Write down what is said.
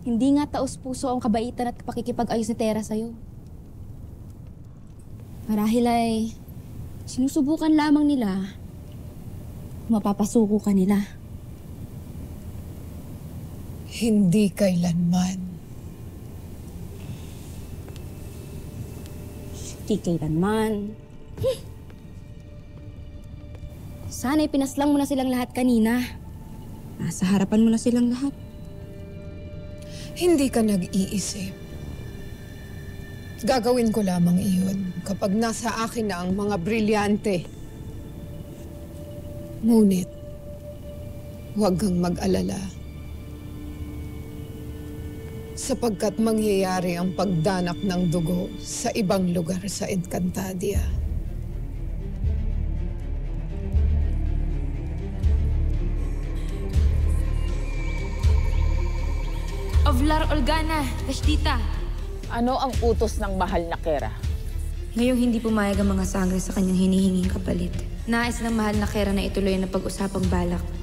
Hindi nga taos-puso ang kabaitan at pakikipag-ayos ni Tera sa'yo. Marahil ay sinusubukan lamang nila mapapasuko ka nila. Hindi kailanman. Di kailanman. Sana'y pinaslang mo na silang lahat kanina. Nasa harapan mo na silang lahat. Hindi ka nag-iisip. Gagawin ko lamang iyon kapag nasa akin na ang mga brilyante. Ngunit, huwag kang mag-alala. Sapagkat mangyayari ang pagdanak ng dugo sa ibang lugar sa Encantadia. Ovlar Olgana, Tashdita. Ano ang utos ng mahal na Kera? Ngayong hindi pumayag ang mga sangre sa kanyang hinihinging kapalit. Nais ng mahal na Kera na ituloy ang pag-usapang balak